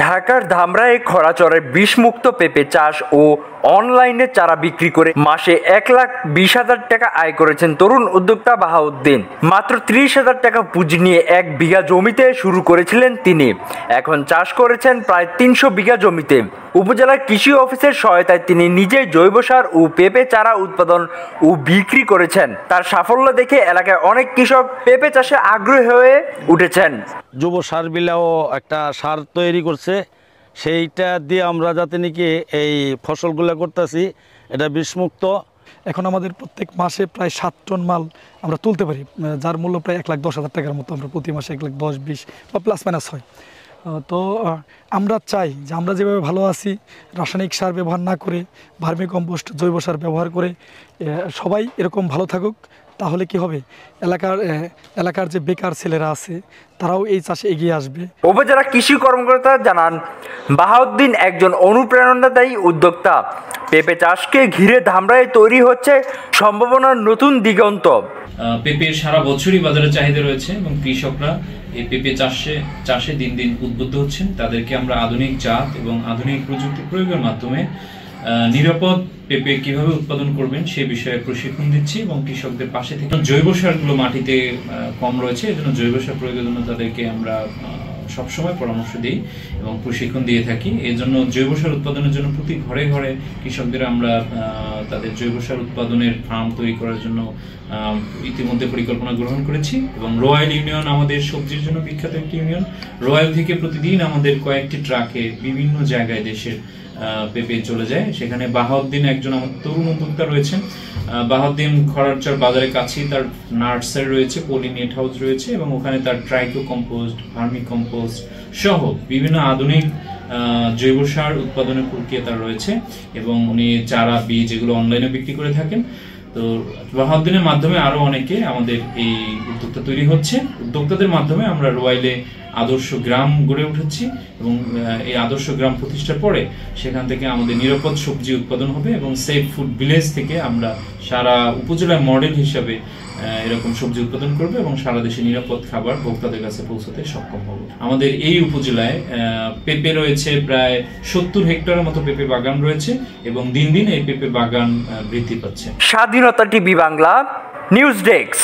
ঢাকার ধামরায় খরাচরে বিষমুক্ত পেঁপে চাষ ও অনলাইনে চারা বিক্রি করে মাসে 1,20,000 টাকা আয় করেছেন তরুণ উদ্যোক্তা বাহাউদ্দিন। মাত্র 30,000 টাকা পুঁজি নিয়ে 1 বিঘা জমিতে শুরু করেছিলেন তিনি। এখন চাষ করেছেন প্রায় 300 বিঘা জমিতে। উপজেলা কৃষি অফিসের সহায়তায় তিনি নিজেই জৈব সার ও পেঁপে চারা উৎপাদন ও বিক্রি করেছেন। তার সাফল্য দেখে এলাকায় অনেক কৃষক পেঁপে চাষে আগ্রহী হয়ে উঠেছেন। জৈব সার বিলাও একটা সার তৈরি করছে, সেইটা দিয়ে আমরা যাতে নাকি এই ফসলগুলো করতেছি এটা বিষমুক্ত। এখন আমাদের প্রত্যেক মাসে প্রায় 7 টন মাল আমরা তুলতে পারি, যার মূল্য প্রায় 1,10,000 টাকার মতো। আমরা প্রতি মাসে 1,10,000-20 বা প্লাস মাইনাস হয়। তো আমরা চাই যে আমরা যেভাবে ভালো আছি, রাসায়নিক সার ব্যবহার না করে ভার্মি কম্পোস্ট জৈব সার ব্যবহার করে সবাই এরকম ভালো থাকুক। তাহলে কি হবে, এলাকার যে বেকার ছেলেরা আছে তারাও এই চাষে এগিয়ে আসবে। উপজেলা কৃষি কর্মকর্তা জানান, বাহাউদ্দিন একজন অনুপ্রেরণাদায়ী উদ্যোক্তা। পেঁপে চাষকে ঘিরে ধামরায় তৈরি হচ্ছে সম্ভাবনার নতুন দিগন্ত। পেঁপের সারা বছরই বাজারে চাহিদা রয়েছে এবং কৃষকরা এই পেঁপে চাষে দিন দিন উদ্বুদ্ধ হচ্ছেন। তাদেরকে আমরা আধুনিক জাত এবং আধুনিক প্রযুক্তি প্রয়োগের মাধ্যমে নিরাপদ পেঁপে কিভাবে উৎপাদন করবেন সে বিষয়ে প্রশিক্ষণ দিচ্ছি এবং কৃষকদের পাশে থেকে জৈব সারগুলো মাটিতে কম রয়েছে, এজন্য জৈব সার প্রয়োগের জন্য তাদেরকে আমরা সবসময় পরামর্শ দিই এবং প্রশিক্ষণ দিয়ে থাকি। এই জন্য জৈব সার উৎপাদনের জন্য প্রতি ঘরে ঘরে কৃষকদের আমরা তাদের জৈব সার উৎপাদনের ফার্ম তৈরি করার জন্য ইতিমধ্যে পরিকল্পনা গ্রহণ করেছি এবং রয়্যাল ইউনিয়ন আমাদের সবজির জন্য বিখ্যাত একটি ইউনিয়ন। রয়্যাল থেকে প্রতিদিন আমাদের কয়েকটি ট্রাকে বিভিন্ন জায়গায় দেশের পেঁপে চলে যায়। সেখানে বাহাউদ্দিন একজন আমাদের তরুণ উদ্যোক্তা রয়েছেন। বাহাউদ্দিন খরারচর বাজারের কাছেই তার নার্সারি রয়েছে, পলি নেট হাউস রয়েছে এবং ওখানে তার ট্রাইকো কম্পোস্ট, ভার্মি কম্পোস্ট সহ বিভিন্ন আধুনিক জৈব সার উৎপাদনের প্রক্রিয়া তার রয়েছে এবং উনি চারা বীজ এগুলো অনলাইনে বিক্রি করে থাকেন। তো বাহাউদ্দিনের মাধ্যমে আরো অনেকে আমাদের এই উদ্যোক্তা তৈরি হচ্ছে। উদ্যোক্তাদের মাধ্যমে আমরা রয়্যালে আদর্শ গ্রাম গড়ে উঠেছি এবং এই আদর্শ গ্রাম প্রতিষ্ঠার পরে সেখান থেকে আমাদের নিরাপদ সবজি উৎপাদন হবে এবং সেফ ফুড ভিলেজ থেকে আমরা সারা উপজেলার মডেল হিসাবে এরকম সবজি উৎপাদন করবে এবং সারা দেশে নিরাপদ খাবার ভোক্তাদের কাছে পৌঁছাতে সক্ষম হবে। আমাদের এই উপজেলায় পেঁপে রয়েছে প্রায় 70 হেক্টরের মতো পেঁপে বাগান রয়েছে এবং দিন দিন এই পেঁপে বাগান বৃদ্ধি পাচ্ছে। স্বাধীনতা টিভি বাংলা নিউজ ডেস্ক।